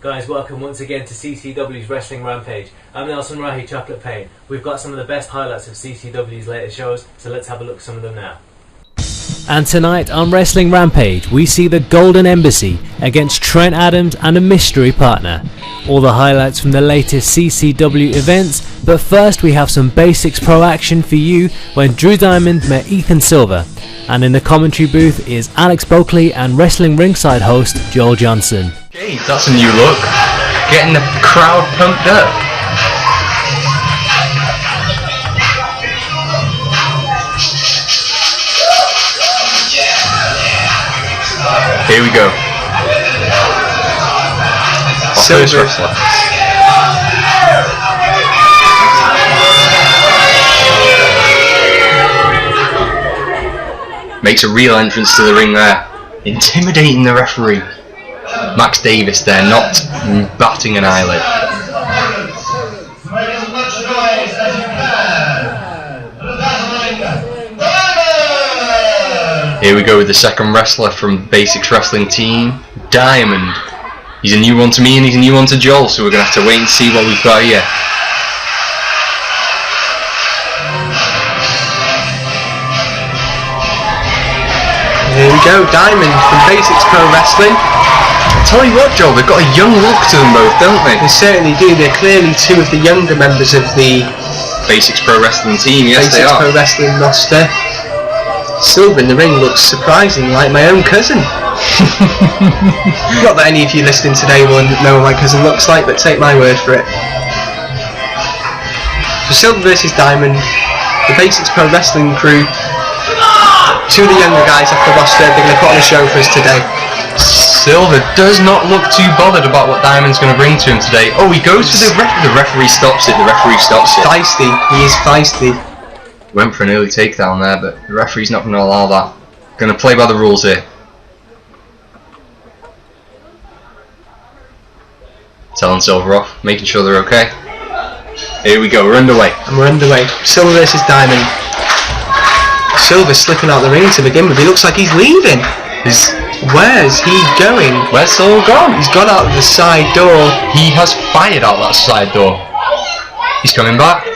Guys, welcome once again to CCW's Wrestling Rampage. I'm Nelson Rahi Chocolate Pain. We've got some of the best highlights of CCW's latest shows, so let's have a look at some of them now. And tonight on Wrestling Rampage, we see the Golden Embassy against Trent Adams and a mystery partner. All the highlights from the latest CCW events, but first we have some Basics Pro action for you when Drew Diamond met Ethan Silver. And in the commentary booth is Alex Bulkley and Wrestling Ringside host Joel Johnson. Okay, that's a new look. Getting the crowd pumped up. Here we go. Our first wrestler. Makes a real entrance to the ring there, intimidating the referee. Max Davis there, not batting an eyelid. Here we go with the second wrestler from Basics Wrestling team, Diamond. He's a new one to me and he's a new one to Joel, so we're going to have to wait and see what we've got here. Here we go, Diamond from Basics Pro Wrestling. I'll tell you what, Joel, they've got a young look to them both, don't they? They certainly do. They're clearly two of the younger members of the Basics Pro Wrestling team, yes they are. Basics Pro Wrestling roster. Silver in the ring looks surprisingly like my own cousin. Not that any of you listening today will know what my cousin looks like, but take my word for it. So Silver versus Diamond, the Basics Pro Wrestling crew, two of the younger guys off the roster, they're going to put on a show for us today. Silver does not look too bothered about what Diamond's going to bring to him today. Oh, he goes for the referee stops it, Feisty, he is feisty. Went for an early takedown there, but the referee's not going to allow that. Going to play by the rules here. Telling Silver off, making sure they're okay. Here we go, we're underway. And we're underway. Silver versus Diamond. Silver's slipping out the ring to begin with. He looks like he's leaving. Where's he going? Where's Silver gone? He's gone out the side door. He has fired out that side door. He's coming back.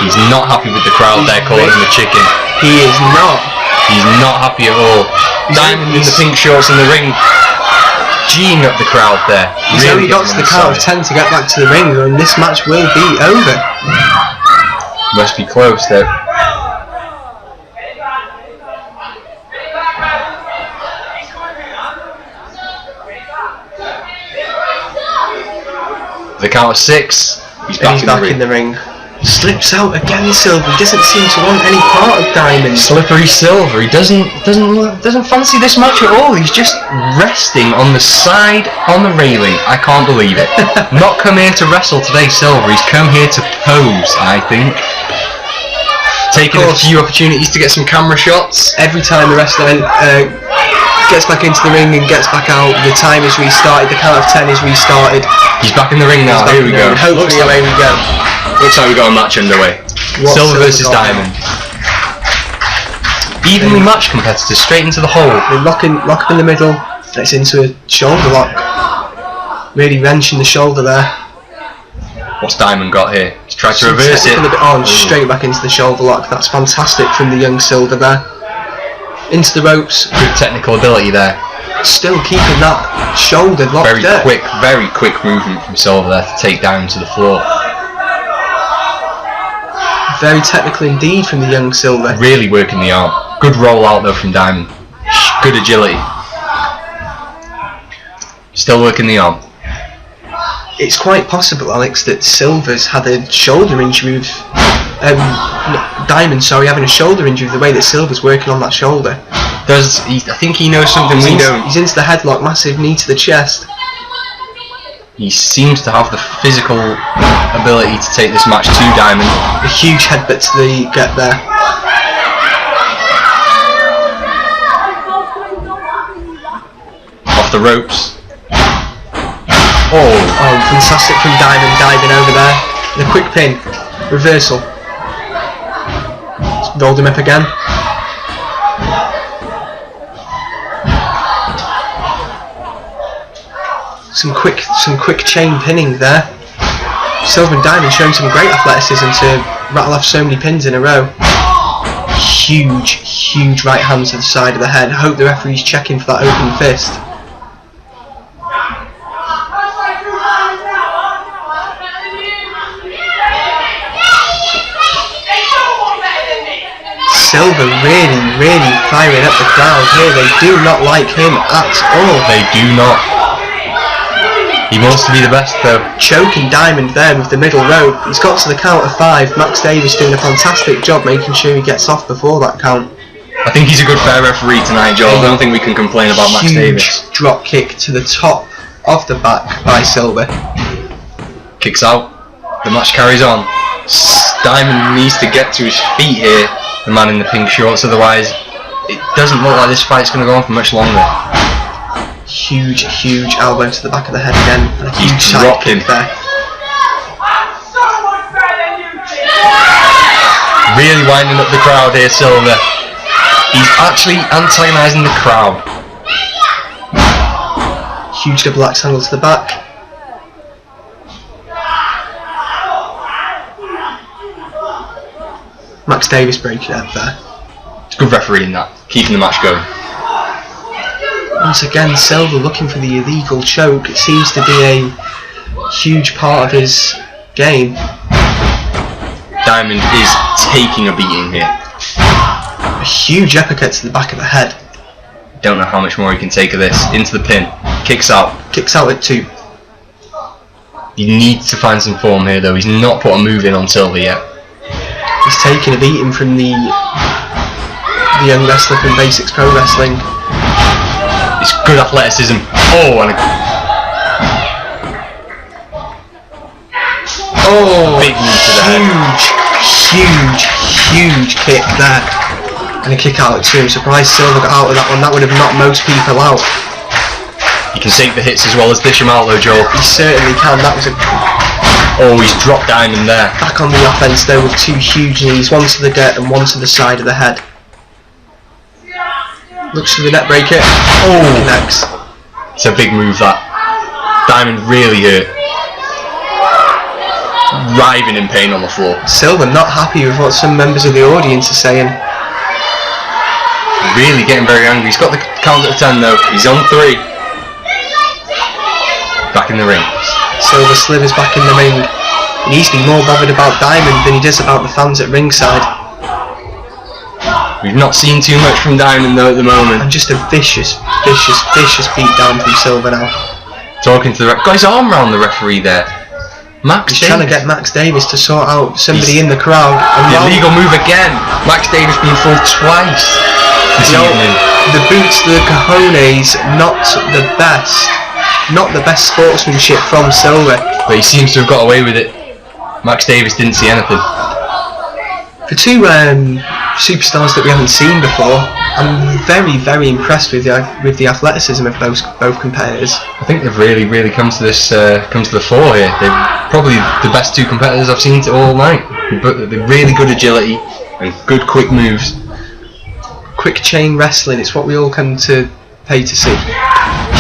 He's not happy with the crowd there calling him a chicken. He is not. He's not happy at all. Diamond in the pink shorts in the ring, geeing up the crowd there. He's only got to the count of 10 to get back to the ring, and this match will be over. Must be close though. The count of 6. He's back in the ring. Slips out again, Silver. He doesn't seem to want any part of Diamond. Slippery Silver. He doesn't fancy this match at all. He's just resting on the side on the railing. I can't believe it. Not come here to wrestle today, Silver. He's come here to pose, I think. Taking a few opportunities to get some camera shots. Every time the wrestler gets back into the ring and gets back out, the time is restarted. The count of 10 is restarted. He's back in the ring now. Here we go. Hopefully away we go. Looks like we've got a match underway. Silver versus Diamond. Evenly matched competitors straight into the hole. They lock up in the middle. It's into a shoulder lock. Really wrenching the shoulder there. What's Diamond got here? He's tried to reverse it. Straight back into the shoulder lock. That's fantastic from the young Silver there. Into the ropes. Good technical ability there. Still keeping that shoulder locked up. Very quick movement from Silver there to take down to the floor. Very technical indeed from the young Silver. Really working the arm. Good roll out though from Diamond. Good agility. Still working the arm. It's quite possible, Alex, that Silver's had a shoulder injury with Diamond, having a shoulder injury with the way that Silver's working on that shoulder. I think he knows something we don't. He's into the headlock, massive knee to the chest. He seems to have the physical ability to take this match to Diamond. A huge headbutt to the gut there. Off the ropes. Oh, fantastic from Diamond, diving over there. And a quick pin. Reversal. Rolled him up again. Some quick chain pinning there. Silver and Diamond showing some great athleticism to rattle off so many pins in a row. Huge right hand to the side of the head. I hope the referee's checking for that open fist. Silver really firing up the crowd here. They do not like him at all. They do not. He wants to be the best though. Choking Diamond there with the middle rope. He's got to the count of 5. Max Davis doing a fantastic job making sure he gets off before that count. I think he's a good fair referee tonight, Joel. I don't think we can complain about Max Davis. Drop kick to the top of the back by Silver. Kicks out. The match carries on. Diamond needs to get to his feet here, the man in the pink shorts, otherwise it doesn't look like this fight's going to go on for much longer. Huge elbow to the back of the head again, and a huge side kick there. Really winding up the crowd here, Silver. He's actually antagonising the crowd. Huge double axe handle to the back. Max Davis breaking up there. It's good refereeing that, keeping the match going. Once again, Silver looking for the illegal choke. It seems to be a huge part of his game. Diamond is taking a beating here. A huge uppercut to the back of the head. Don't know how much more he can take of this. Into the pin. Kicks out. Kicks out at 2. He needs to find some form here though. He's not put a move in on Silver yet. He's taking a beating from the young wrestler from Basics Pro Wrestling. It's good athleticism. Oh, and big knee to the head. Huge kick there. And a kick out at 2. I'm surprised Silver got out of that one. That would have knocked most people out. He can take the hits as well as dish them out though, Joel. He certainly can. That was a... Oh, he's dropped Diamond there. Back on the offense though with 2 huge knees. One to the gut and one to the side of the head. Looks for the net breaker. Oh, connects. It's a big move that. Diamond really hurt. Writhing in pain on the floor. Silver not happy with what some members of the audience are saying. Really getting very angry. He's got the count at 10 though. He's on 3. Back in the ring. Silver slithers back in the ring. He needs to be more bothered about Diamond than he does about the fans at ringside. We've not seen too much from Diamond though at the moment. And just a vicious beat down from Silver now. Talking to the got his arm around the referee there. Max He's trying to get Max Davis to sort out somebody in the crowd. The illegal move again. Max Davis being fooled twice this evening. The boots, the cojones, not the best. Not the best sportsmanship from Silver. But he seems to have got away with it. Max Davis didn't see anything. For 2 superstars that we haven't seen before, I'm very impressed with the athleticism of both competitors. I think they've really come to this come to the fore here. They're probably the best 2 competitors I've seen all night. But they're really good agility and good quick moves. Quick chain wrestling, it's what we all come to pay to see.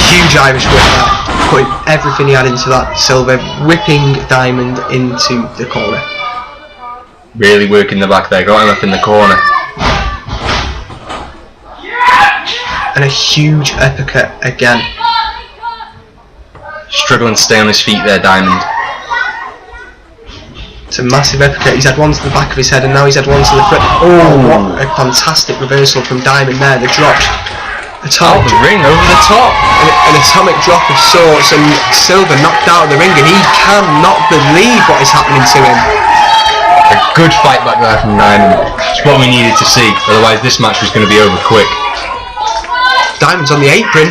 Huge Irish whip there, putting everything he had into that. Silver whipping Diamond into the corner. Really working the back there, got him up in the corner. And a huge uppercut again. Struggling to stay on his feet there, Diamond. It's a massive uppercut. He's had one to the back of his head and now he's had one to the front. Oh, what a fantastic reversal from Diamond there. The drop. Out the ring, over the top. An atomic drop of sorts, and Silver knocked out of the ring, and he cannot believe what is happening to him. A good fight back there from Diamond. It's what we needed to see, otherwise this match was going to be over quick. Diamond's on the apron.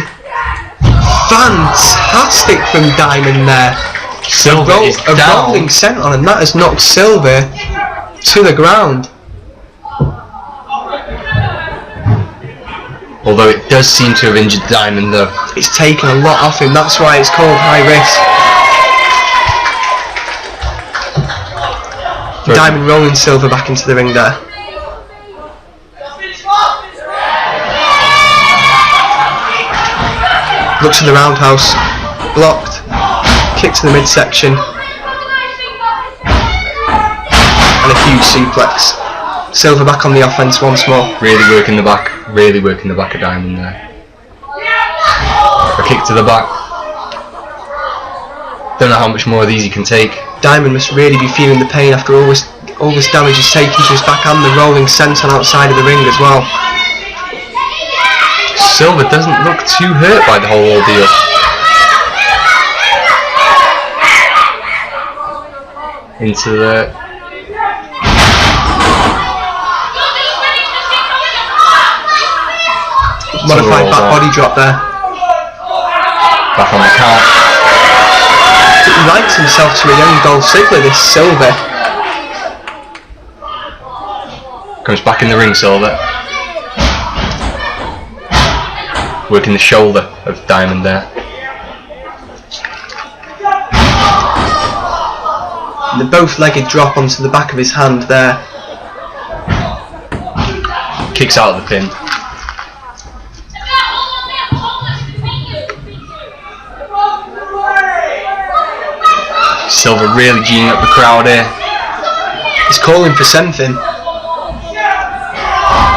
Fantastic from Diamond there. Silver is down. A rolling senton, and that has knocked Silver to the ground. Although it does seem to have injured Diamond though. It's taken a lot off him, that's why it's called high risk. Diamond rolling Silver back into the ring there. Looks for the roundhouse. blocked, kick to the midsection, and a huge suplex. Silver back on the offense once more. Really working the back of Diamond there. A kick to the back. Don't know how much more of these he can take. Diamond must really be feeling the pain after all this damage he's taken to his back and the rolling senton outside of the ring as well. Silver doesn't look too hurt by the whole ordeal. Into the... modified back body drop there. Back on the count. He likes himself to a young Dolph Ziggler, this Silver. Comes back in the ring, Silver. Working the shoulder of Diamond there. And the both-legged drop onto the back of his hand there. Kicks out of the pin. Silver really geeing up the crowd here. He's calling for something. And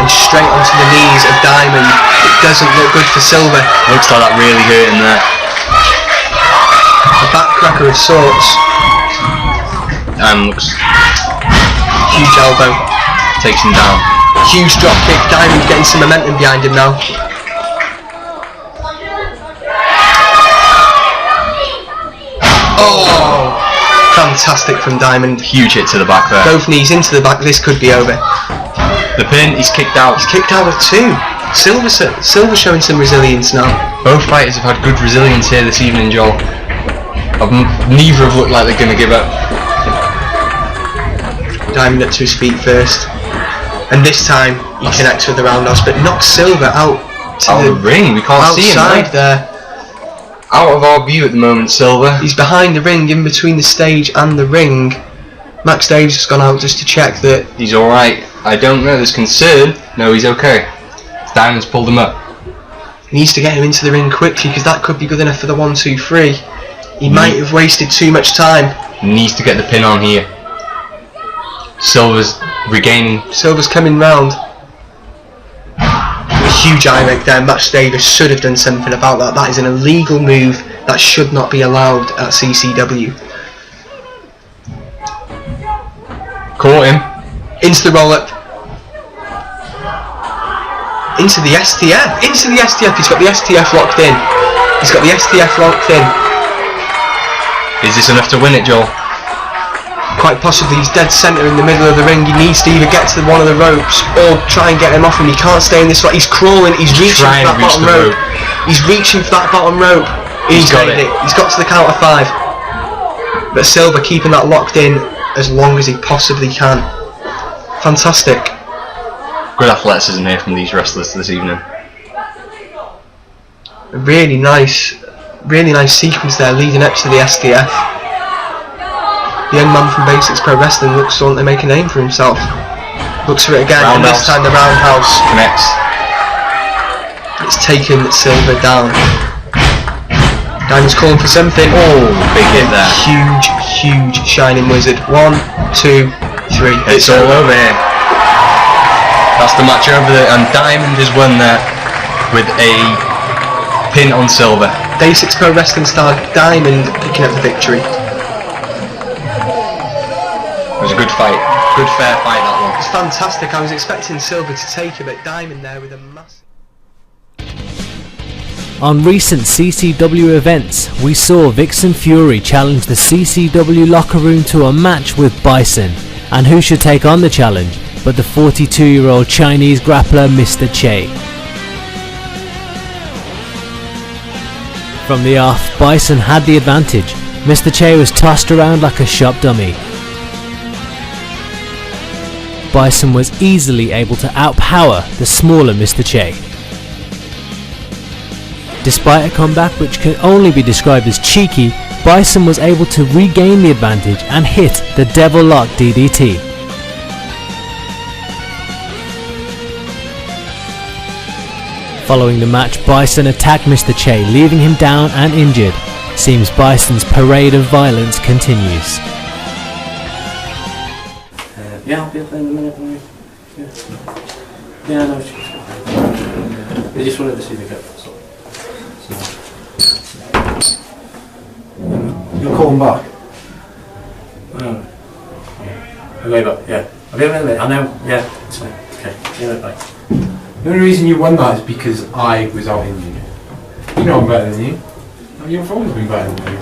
straight onto the knees of Diamond. It doesn't look good for Silver. Looks like that really hurt him there. A backcracker of sorts. Looks... Huge elbow. Takes him down. Huge drop kick. Diamond getting some momentum behind him now. Oh! Fantastic from Diamond. Huge hit to the back there. Both knees into the back. This could be over. The pin, he's kicked out. He's kicked out with two. Silver showing some resilience now. Both fighters have had good resilience here this evening, Joel. Neither have looked like they're going to give up. Diamond up to his feet first. And this time he connects with the roundhouse, but knocks Silver out to the ring. We can't see him outside there. Out of our view at the moment, Silver. He's behind the ring, in between the stage and the ring. Max Davis has gone out just to check that he's alright. I don't know, there's concern. No, he's okay. Diamond's pulled him up. He needs to get him into the ring quickly, because that could be good enough for the 1, 2, 3. He might have wasted too much time. He needs to get the pin on here. Silver's regaining. Silver's coming round. A huge eye rake there. Max Davis should have done something about that. That is an illegal move that should not be allowed at CCW. Caught him. Into the roll-up. Into the STF. Into the STF. He's got the STF locked in. He's got the STF locked in. Is this enough to win it, Joel? Quite possibly. He's dead centre in the middle of the ring. He needs to either get to one of the ropes or try and get him off him. He can't stay in this spot. He's crawling. He's reaching for that bottom rope. He's reaching for that bottom rope. He's got it. He's got to the count of 5. But Silver keeping that locked in as long as he possibly can. Fantastic. Good athleticism here from these wrestlers this evening. A really nice sequence there leading up to the STF. The young man from Basics Pro Wrestling looks to want to make a name for himself. Looks for it again, and this time the roundhouse connects. It's taken Silver down. Diamond's calling for something. Oh, big hit there. Huge Shining Wizard. 1, 2, 3. It's all over here. That's the match over there, and Diamond has won there with a pin on Silver. Basics Pro Wrestling star Diamond picking up the victory. It was a good fight. Good fair fight, that one. It's fantastic. I was expecting Silver to take it, but Diamond there with a massive... On recent CCW events, we saw Vixen Fury challenge the CCW locker room to a match with Bison. And who should take on the challenge but the 42-year-old Chinese grappler Mr. Che. From the off, Bison had the advantage. Mr. Che was tossed around like a shop dummy. Bison was easily able to outpower the smaller Mr. Che. Despite a comeback which can only be described as cheeky, Bison was able to regain the advantage and hit the Devil Lock DDT. Following the match, Bison attacked Mr. Che, leaving him down and injured. Seems Bison's parade of violence continues. Yeah, I'll be up there in a minute. Yeah, no, they just wanted to see the cup, that's all. So. You'll call them back? I'll go back, yeah. I'll be up in a minute, I know, yeah, it's fine. Okay, see you later, bye. The only reason you won that is because I was out injured. You know I'm better than you. You've always been better than me.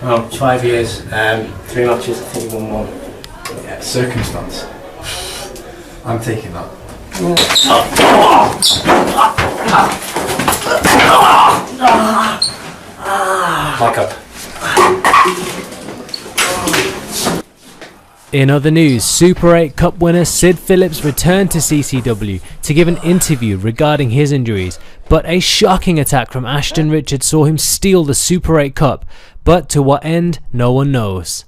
Well, 5 years, 3 matches, I think you won 1. Yeah, circumstance. I'm taking that. Back up. In other news, Super 8 Cup winner Sid Phillips returned to CCW to give an interview regarding his injuries, but a shocking attack from Ashton Richards saw him steal the Super 8 Cup, but to what end, no one knows.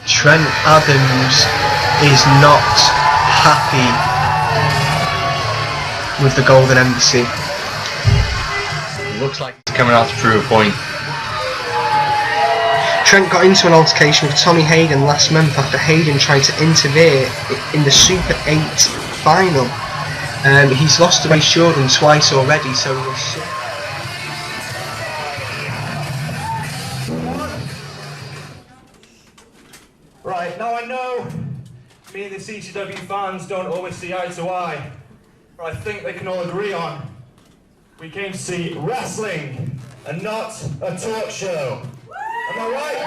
Trent Adams is not happy with the Golden Embassy. Looks like he's coming out to prove a point. Trent got into an altercation with Tommy Hayden last month after Hayden tried to interfere in the Super 8 final. He's lost to Race Jordan twice already, so we'll see. Right, now I know me and the CCW fans don't always see eye to eye, but I think they can all agree on we came to see wrestling and not a talk show. Am I right?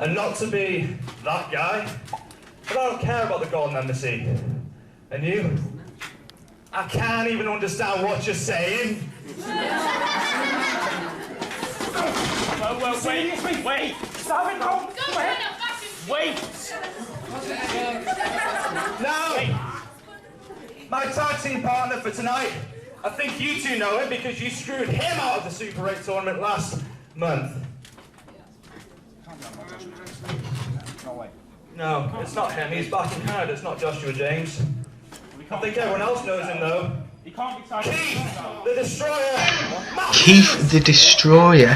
And not to be that guy, but I don't care about the Golden Embassy. And you? I can't even understand what you're saying. Well, wait! Stop it, no! Wait! Now, my tag team partner for tonight, I think you two know him because you screwed him out of the Super 8 tournament last month. No, it's not him. He's back in Canada. It's not Joshua James. I think everyone else knows him though. Keith the Destroyer! Keith the Destroyer.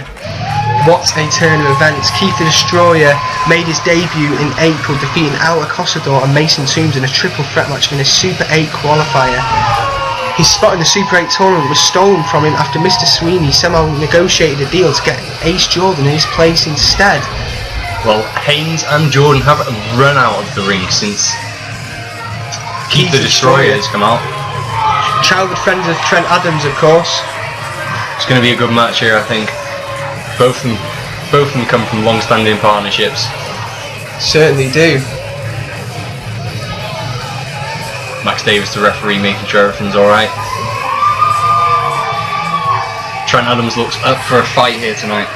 What a turn of events. Keith the Destroyer made his debut in April, defeating Al Acosador and Mason Toombs in a triple threat match in a Super 8 qualifier. His spot in the Super 8 tournament was stolen from him after Mr. Sweeney somehow negotiated a deal to get Ace Jordan in his place instead. Well, Haynes and Jordan have run out of the ring since Keith the Destroyer has come out. Childhood friends of Trent Adams, of course. It's going to be a good match here, I think. Both of them come from long-standing partnerships. Certainly do. Max Davis, the referee, making sure everything's alright. Trent Adams looks up for a fight here tonight.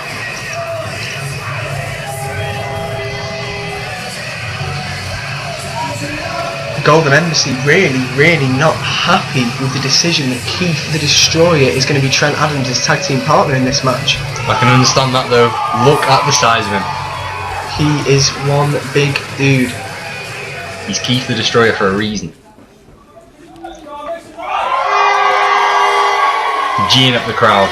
Golden Embassy really not happy with the decision that Keith the Destroyer is going to be Trent Adams' tag team partner in this match. I can understand that though. Look at the size of him. He is one big dude. He's Keith the Destroyer for a reason. geeing up the crowd.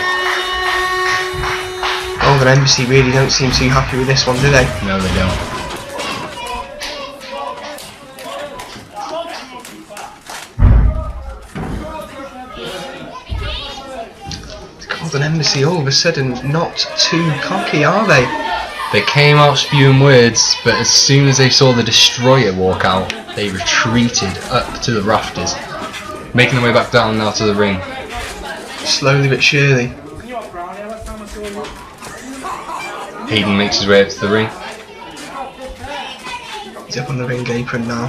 Golden Embassy really don't seem too happy with this one, do they? No, they don't. Golden Embassy all of a sudden not too cocky, are they? They came out spewing words, but as soon as they saw the Destroyer walk out, they retreated up to the rafters, making their way back down now to the ring. Slowly but surely. Hayden makes his way up to the ring. He's up on the ring apron now.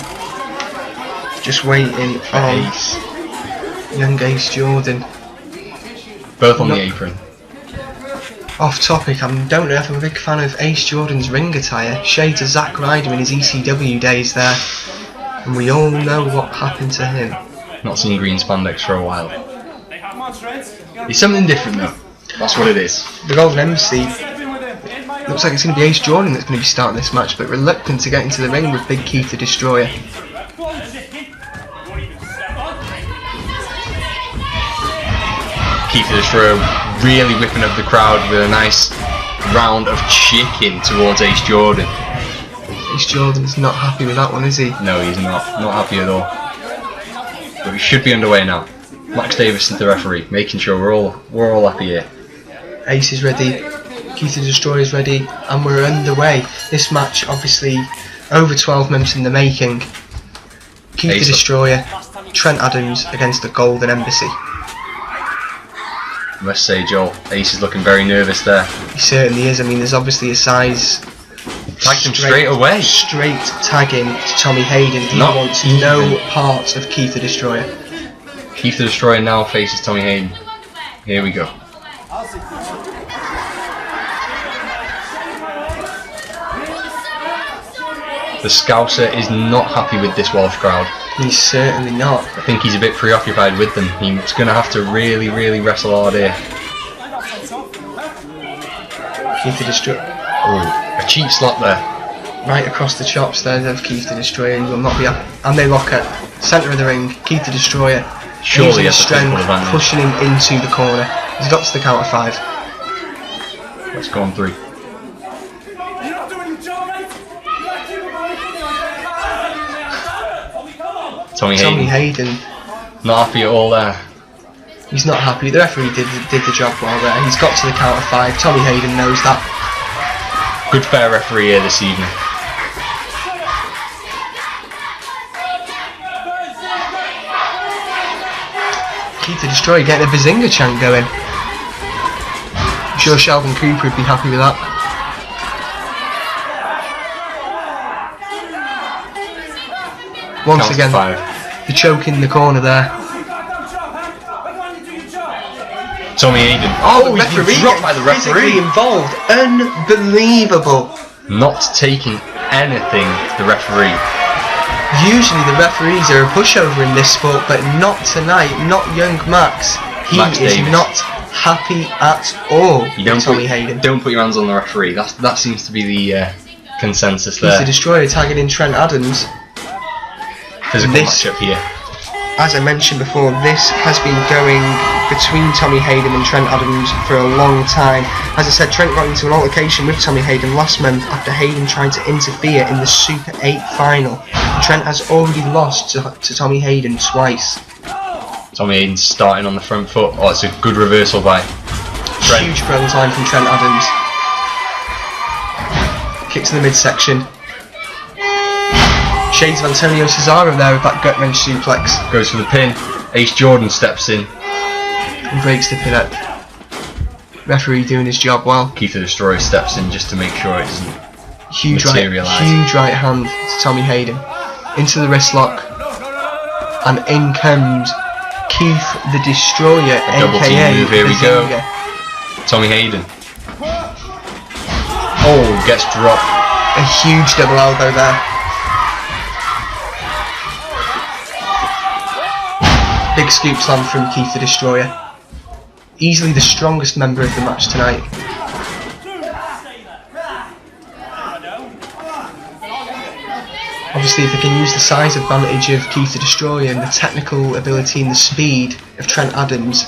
Just waiting on Ace. young Ace Jordan. Both on the apron. Off topic, I don't know if I'm a big fan of Ace Jordan's ring attire. Shades of Zack Ryder in his ECW days there. And we all know what happened to him. Not seen green spandex for a while. It's something different though. That's what it is. The Golden Embassy looks like it's going to be Ace Jordan that's going to be starting this match, but reluctant to get into the ring with Big Keith the Destroyer. Keith the Destroyer really whipping up the crowd with a nice round of chicken towards Ace Jordan. Ace Jordan's not happy with that one, is he? No, he's not happy at all. But we should be underway now. Max Davis is the referee, making sure we're all happy here. Ace is ready, Keith the Destroyer is ready, and we're underway. This match, obviously, over 12 months in the making. Keith the Destroyer, Trent Adams against the Golden Embassy. I must say, Joel, Ace is looking very nervous there. He certainly is. I mean, there's obviously a size. Tagged him straight away. Straight tagging to Tommy Hayden. He wants no parts of Keith the Destroyer. Keith the Destroyer now faces Tommy Hayden. Here we go. The Scouser is not happy with this Welsh crowd. He's certainly not. I think he's a bit preoccupied with them. He's going to have to really, really wrestle hard here. Keith the Destroyer. Oh, a cheap slap there. Right across the chops there of Keith the Destroyer. He will not be up. And they lock at centre of the ring. Keith the Destroyer. Surely using his strength, pushing him into the corner. He's got to the count of 5. Let's go on 3. Tommy Hayden. Not happy at all there. He's not happy. The referee did the job well there. He's got to the count of 5. Tommy Hayden knows that. Good fair referee here this evening. Keith the Destroyer getting a Bazinga chant going. I'm sure Sheldon Cooper would be happy with that. Once again, the choke in the corner there. Tommy Hayden. Oh, the referee dropped by the referee. Physically involved. Unbelievable. Not taking anything to the referee. Usually the referees are a pushover in this sport, but not tonight. Not young Max. He is Davis. not happy at all. Tommy Hayden. Don't put your hands on the referee. That seems to be the consensus He's there. the Destroyer tagging in Trent Adams. Physical matchup here. As I mentioned before, this has been going between Tommy Hayden and Trent Adams for a long time. As I said, Trent got into an altercation with Tommy Hayden last month after Hayden tried to interfere in the Super 8 final. Trent has already lost to Tommy Hayden twice. Tommy Hayden starting on the front foot. Oh, it's a good reversal by Trent. Huge clothesline from Trent Adams. Kick to the midsection. Shades of Antonio Cesaro there with that gut wrench suplex. Goes for the pin. Ace Jordan steps in. And breaks the pin up. Referee doing his job well. Keith the Destroyer steps in just to make sure it doesn't huge materialise. Huge right hand to Tommy Hayden. Into the wrist lock. And in comes Keith the Destroyer, a double aka team move, here we go. Tommy Hayden. Oh, gets dropped. A huge double elbow there. Big scoop slam from Keith the Destroyer. Easily the strongest member of the match tonight. Obviously, if they can use the size advantage of Keith the Destroyer and the technical ability and the speed of Trent Adams,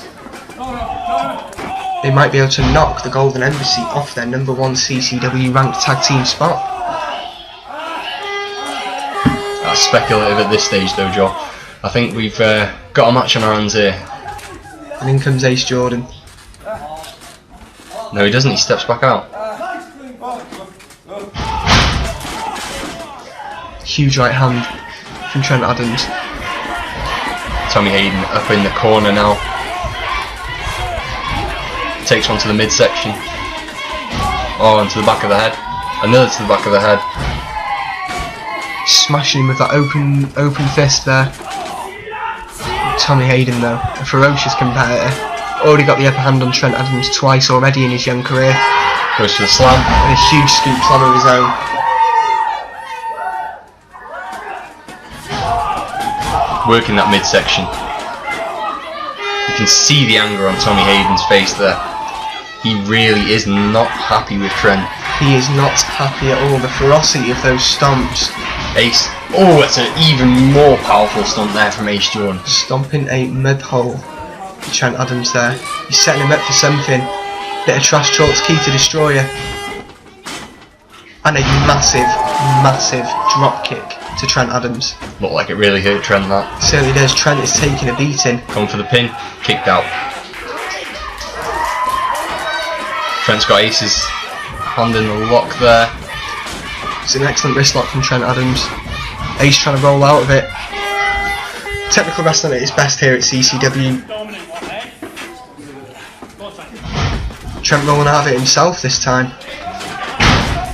they might be able to knock the Golden Embassy off their #1 CCW ranked tag team spot. That's speculative at this stage though, Joe. I think we've got a match on our hands here. And in comes Ace Jordan. No, he doesn't. He steps back out. Huge right hand from Trent Adams. Tommy Hayden up in the corner now. Takes one to the midsection. Oh, and to the back of the head. Another to the back of the head. Smashing him with that open fist there. Tommy Hayden though, a ferocious competitor. Already got the upper hand on Trent Adams twice already in his young career. Goes for the slam. And a huge scoop slam of his own. Working that midsection. You can see the anger on Tommy Hayden's face there. He really is not happy with Trent. He is not happy at all. The ferocity of those stomps. Ace. Oh, that's an even more powerful stomp there from Ace Jordan. Stomping a mud hole. Trent Adams there. He's setting him up for something. Bit of trash talk's key to destroyer. And a massive drop kick to Trent Adams. Looked like it really hurt Trent, that. Certainly does. Trent is taking a beating. Going for the pin. Kicked out. Trent's got Ace's hand in the lock there. It's an excellent wrist lock from Trent Adams. Ace trying to roll out of it. Technical wrestling at its best here at CCW. Trent rolling out of it himself this time.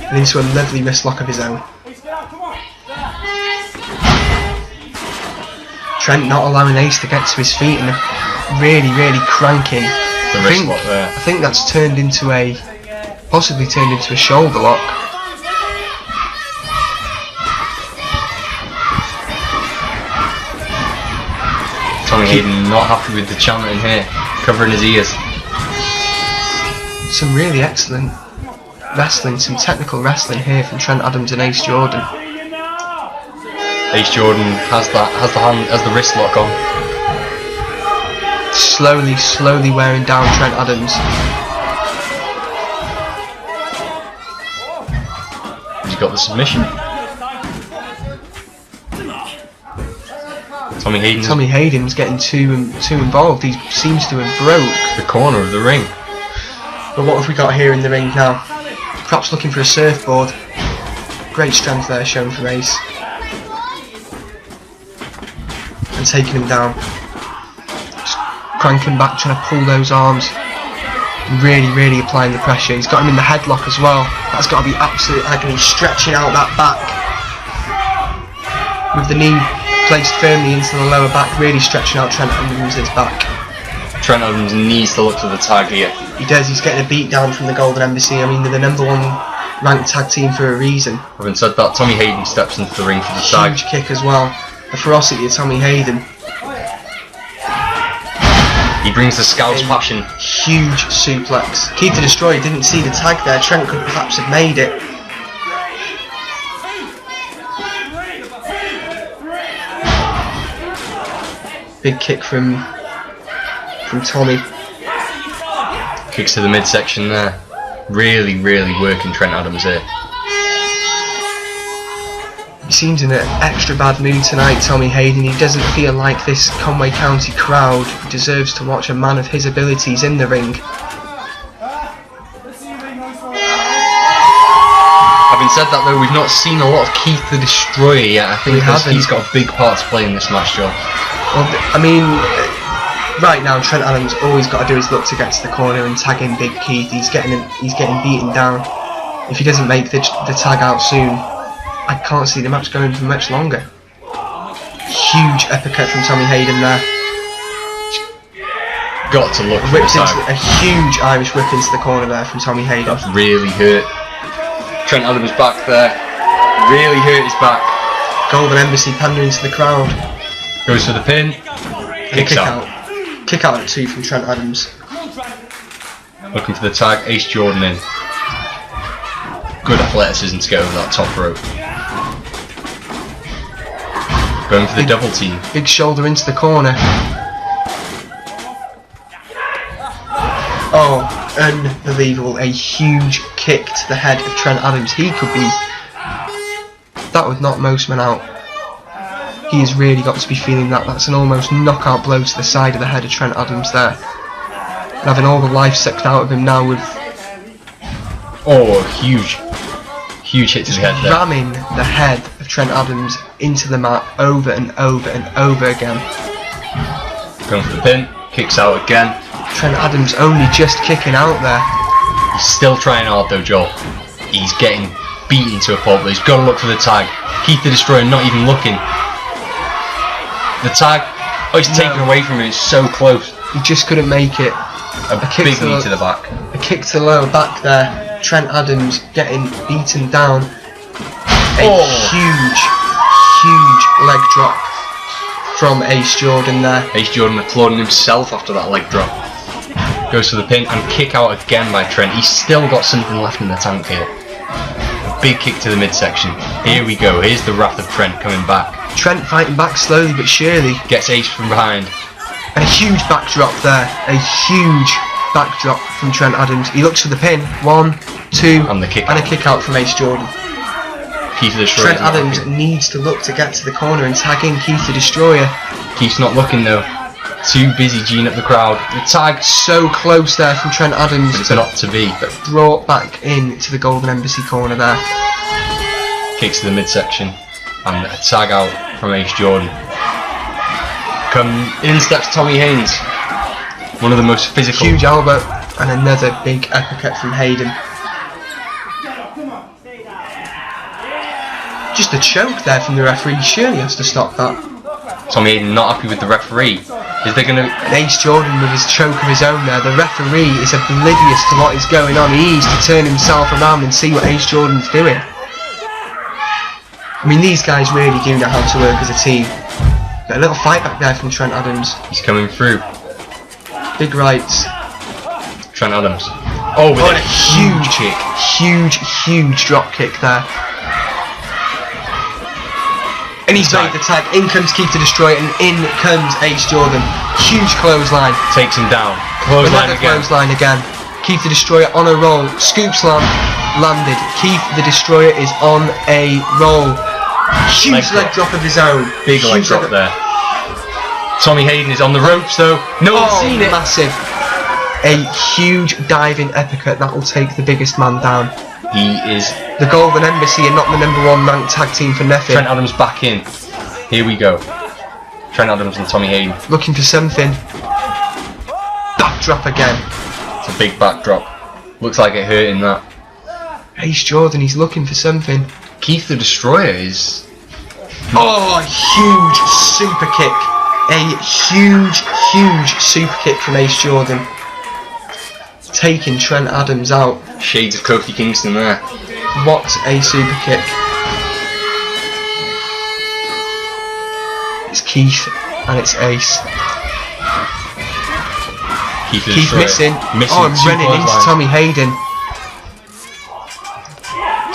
And into a lovely wrist lock of his own. Trent not allowing Ace to get to his feet and really cranking. The wrist lock there. I think that's possibly turned into a shoulder lock. Tommy Hayden not happy with the chanting here, covering his ears. Some really excellent wrestling, some technical wrestling here from Trent Adams and Ace Jordan. Ace Jordan has the wrist lock on. Slowly wearing down Trent Adams. He's got the submission. Tommy Hayden's getting too involved. He seems to have broke the corner of the ring. But what have we got here in the ring now? Perhaps looking for a surfboard. Great strength there shown from Ace. And taking him down. Just cranking back, trying to pull those arms. Really applying the pressure. He's got him in the headlock as well. That's got to be absolute agony. Stretching out that back. With the knee placed firmly into the lower back. Really stretching out Trent Adams' back. Trent Adams needs to look to the tag here. He does. He's getting a beat down from the Golden Embassy. I mean, they're the #1 ranked tag team for a reason. Having said that, Tommy Hayden steps into the ring for the tag. Huge kick as well. The ferocity of Tommy Hayden. He brings the Scout's passion. Huge suplex. Key to destroy. Didn't see the tag there. Trent could perhaps have made it. Big kick from Tommy. Kicks to the midsection there. Really working Trent Adams here. He seems in an extra bad mood tonight, Tommy Hayden. He doesn't feel like this Conway County crowd deserves to watch a man of his abilities in the ring. Having said that though, we've not seen a lot of Keith the Destroyer yet. I think he's got a big part to play in this match, Joe. Well, I mean, right now Trent Adams always got to do is look to get to the corner and tag in Big Keith. He's getting beaten down. If he doesn't make the tag out soon, I can't see the match going for much longer. Huge uppercut from Tommy Hayden there. Got to look for a huge Irish whip into the corner there from Tommy Hayden. That's really hurt Trent Adams' back there. Really hurt his back. Golden Embassy pandering to the crowd. Goes for the pin. Kicks out. Kick out at 2 from Trent Adams. Looking for the tag. Ace Jordan in. Good athleticism to get over that top rope. Going for the double team. Big shoulder into the corner. Oh, unbelievable. A huge kick to the head of Trent Adams. He could be... That would knock most men out. He has really got to be feeling that. That's an almost knockout blow to the side of the head of Trent Adams there. And having all the life sucked out of him now with... Oh, huge hit to the head there. Ramming the head of Trent Adams into the mat over and over and over again. Going for the pin, kicks out again. Trent Adams only just kicking out there. He's still trying hard though, Joel. He's getting beaten to a pulp, but he's got to look for the tag. Keith the Destroyer not even looking. The tag, oh, he's taken away from him, it's so close. He just couldn't make it. A big knee to the back. A kick to the lower back there. Trent Adams getting beaten down. A huge leg drop from Ace Jordan there. Ace Jordan applauding himself after that leg drop. Goes for the pin and kick out again by Trent. He's still got something left in the tank here. A big kick to the midsection. Here we go. Here's the wrath of Trent coming back. Trent fighting back slowly but surely. Gets Ace from behind. And a huge backdrop there. A huge backdrop from Trent Adams. He looks for the pin. 1, 2, and the kick and out. A kick out from Ace Jordan. Keith the Destroyer. Trent Adams needs to look to get to the corner and tag in Keith the Destroyer. Keith's not looking though. Too busy G'ing up the crowd. The tag so close there from Trent Adams. But it's not to be. But brought back in to the Golden Embassy corner there. Kicks to the midsection. And a tag out from Ace Jordan. In steps Tommy Haynes. One of the most physical. Huge elbow. And another big uppercut from Hayden. Just a choke there from the referee. Surely has to stop that. Tommy Hayden not happy with the referee. Is there going to... Ace Jordan with his choke of his own there. The referee is oblivious to what is going on. He needs to turn himself around and see what Ace Jordan's doing. I mean, these guys really do know how to work as a team. Got a little fight back there from Trent Adams. He's coming through. Big rights. Trent Adams. Oh, with a huge kick. Huge drop kick there. And he's made the tag. In comes Keith the Destroyer and in comes Ace Jordan. Huge clothesline. Takes him down. Clothesline again. Clothesline again. Keith the Destroyer on a roll. Scoop slam landed. Keith the Destroyer is on a roll. Huge leg drop of his own. Big leg drop there. Tommy Hayden is on the ropes though. No one's seen it. Massive. A huge diving uppercut that will take the biggest man down. He is... The Golden Embassy are not the #1 ranked tag team for nothing. Trent Adams back in. Here we go. Trent Adams and Tommy Hayden. Looking for something. Backdrop again. It's a big backdrop. Looks like it hurting that. Ace Jordan, he's looking for something. Keith the Destroyer is... Oh, huge super kick. A huge super kick from Ace Jordan. Taking Trent Adams out. Shades of Kofi Kingston there. What a super kick. It's Keith and it's Ace. Keith missing. Oh, and running into Tommy Hayden.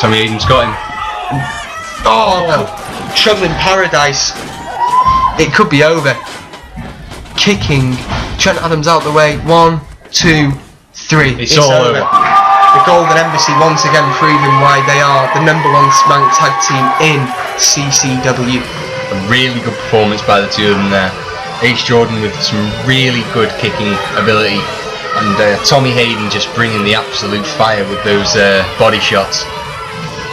Tommy Hayden's got him. Oh, trouble in paradise. It could be over. Kicking Trent Adams out the way. 1, 2, 3. It's all over. The Golden Embassy once again proving why they are the #1 ranked tag team in CCW. A really good performance by the two of them there. Ace Jordan with some really good kicking ability, and Tommy Hayden just bringing the absolute fire with those body shots.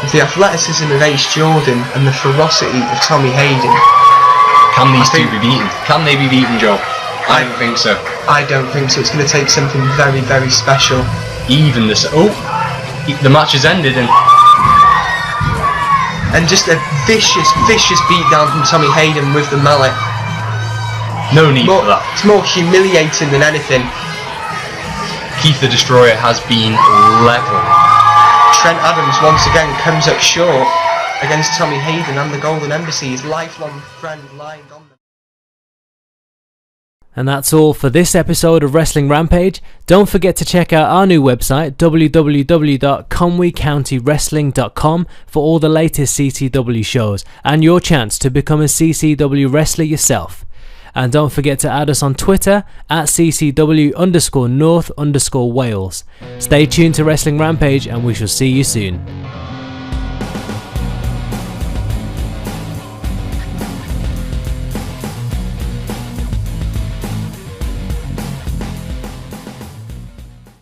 With the athleticism of Ace Jordan and the ferocity of Tommy Hayden. Can these two be beaten? Can they be beaten, Joe? I don't think so. I don't think so. It's going to take something very, very special. Even this. Oh, the match has ended, and just a vicious beatdown from Tommy Hayden with the mallet. No need for that. It's more humiliating than anything. Keith the Destroyer has been level. Trent Adams once again comes up short against Tommy Hayden and the Golden Embassy. His lifelong friend lying on them. And that's all for this episode of Wrestling Rampage. Don't forget to check out our new website, www.conwaycountywrestling.com, for all the latest CCW shows and your chance to become a CCW wrestler yourself. And don't forget to add us on Twitter at CCW_North_Wales. Stay tuned to Wrestling Rampage and we shall see you soon.